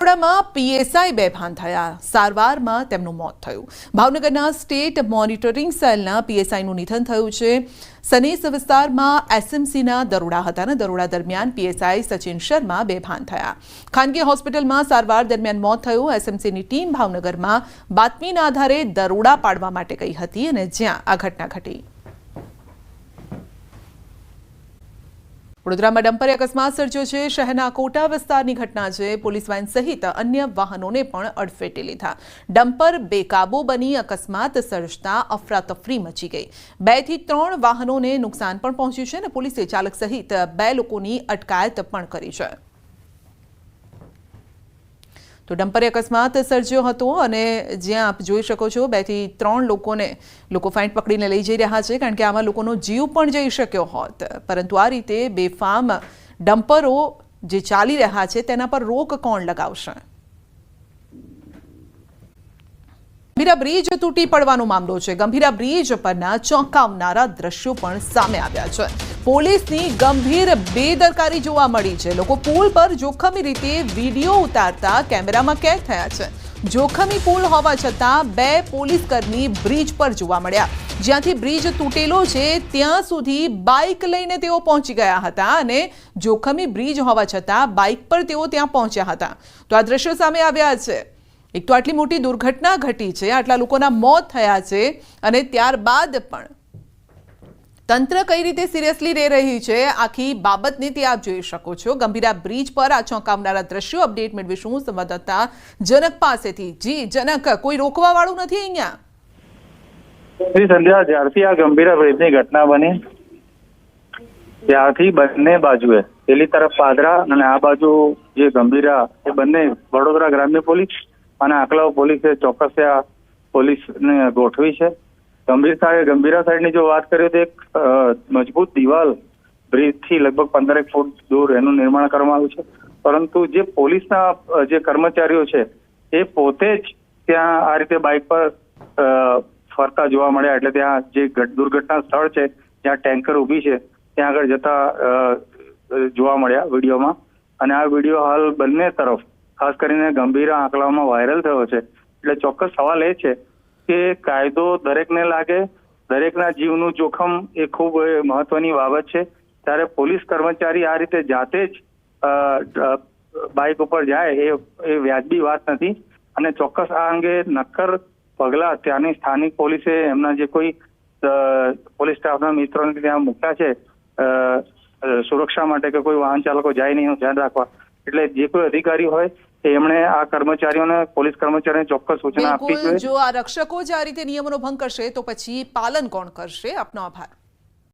માં પીએસઆઈ બેભાન થયા, સારવારમાં તેમનું મોત થયું। ભાવનગરના સ્ટેટ મોનિટરિંગ સેલના પીએસઆઈનું નિધન થયું છે। સનેસ વિસ્તારમાં એસએમસીના દરોડા હતા અને દરોડા દરમિયાન પીએસઆઈ સચિન શર્મા બેભાન થયા। ખાનગી હોસ્પિટલમાં સારવાર દરમિયાન મોત થયું। એસએમસીની ટીમ ભાવનગરમાં બાતમીના આધારે દરોડા પાડવા માટે ગઈ હતી અને જ્યાં આ ઘટના ઘટી। વડોદરામાં ડમ્પરે અકસ્માત સર્જ્યો છે। શહેરના કોટા વિસ્તારની ઘટના છે। પોલીસ વાન સહિત અન્ય વાહનોને પણ અડફેટે લીધા। ડમ્પર બેકાબુ બની અકસ્માત સર્જતા અફરાતફરી મચી ગઈ। 2 થી 3 વાહનોને નુકસાન પણ પહોંચ્યું છે અને પોલીસે ચાલક સહિત 2 લોકોની અટકાયત પણ કરી છે। તો ડમ્પરે અકસ્માત સર્જ્યો હતો અને જ્યાં આપ જોઈ શકો છો 2 થી 3 લોકો ફાઇન પકડીને લઈ જઈ રહ્યા છે, કારણ કે આમાં લોકોનો જીવ પણ જઈ શક્યો હોત। પરંતુ આ રીતે બેફામ ડમ્પરો જે ચાલી રહ્યા છે તેના પર રોક કોણ લગાવશે? ગંભીરા બ્રિજ તૂટી પડવાનો મામલો છે। ગંભીરા બ્રિજ પરના ચોંકાવનારા દ્રશ્યો પણ સામે આવ્યા છે। પોલીસની ગંભીર બેદરકારી જોવા મળી છે। લોકો પુલ પર જોખમી રીતે વિડીયો ઉતારતા કેમેરામાં કેદ થયા છે। જોખમી પુલ હોવા છતાં 2 પોલીસકર્મી બ્રિજ પર જોવા મળ્યા। જ્યાંથી બ્રિજ તૂટેલો છે ત્યાં સુધી બાઇક લઈને તેઓ પહોંચી ગયા હતા અને જોખમી બ્રિજ હોવા છતાં બાઇક પર તેઓ ત્યાં પહોંચ્યા હતા। તો આ દ્રશ્યો સામે આવ્યા છે। એક તો આટલી મોટી દુર્ઘટના ઘટી છે, આટલા લોકોના મોત થયા છે અને ત્યારબાદ પણ તંત્ર કઈ રીતે સિરિયસલી રહી રહી છે આખી બાબતને તે આપ જોઈ શકો છો। ગંભીરા બ્રિજ પર આ ચોંકાવનારા દ્રશ્યો અપડેટ મેળવીશું સંવાદદાતા જનક પાસેથી। જી જનક, કોઈ રોકવા વાળું નથી અહીંયા? સંધ્યા, જ્યારથી આ ગંભીરા બ્રિજની ઘટના બની ત્યારથી બંને બાજુએ પેલી તરફ પાદરા અને આ બાજુ જે ગંભીરા એ બંને વડોદરા ગ્રામ્ય પોલીસ અને આંકલાવ પોલીસે ચોક્કસ આ પોલીસને ગોઠવી છે। ગંભીરા સાઈડની જો વાત કરીએ તો એક મજબૂત દિવાલ બ્રિજથી લગભગ 15 ફૂટ દૂર એનું નિર્માણ કરવામાં આવ્યું છે, પરંતુ જે પોલીસના જે કર્મચારીઓ છે એ પોતે જ ત્યાં આ રીતે બાઇક પર ફરતા જોવા મળ્યા। એટલે ત્યાં જે દુર્ઘટના સ્થળ છે જ્યાં ટેન્કર ઊભી છે ત્યાં આગળ જતા જોવા મળ્યા વિડીયોમાં। અને આ વિડીયો હાલ બંને તરફ ખાસ કરીને ગંભીરા આંકલાવમાં વાયરલ થયો છે। એટલે ચોક્કસ સવાલ એ છે કે કાયદો દરેકને લાગે, દરેકના જીવનું જોખમ એ ખૂબ મહત્વની બાબત છે। ત્યારે પોલીસ કર્મચારી આ રીતે જાતે જ બાઇક ઉપર જાય એ વ્યાજબી વાત નથી અને ચોક્કસ આ અંગે નક્કર પગલાં ત્યાંની સ્થાનિક પોલીસે એમના જે કોઈ પોલીસ સ્ટાફના મિત્રોને ત્યાં મૂક્યા છે સુરક્ષા માટે કે કોઈ વાહન ચાલકો જાય નહીં એનું ધ્યાન રાખવા। એટલે જે કોઈ અધિકારી હોય એમણે આ કર્મચારીઓને પોલીસ કર્મચારીઓને ચોક્કસ સૂચના આપવી જોઈએ। જો આ રક્ષકો જ આ રીતે નિયમોનો ભંગ કરશે તો પછી પાલન કોણ કરશે? આપનો આભાર।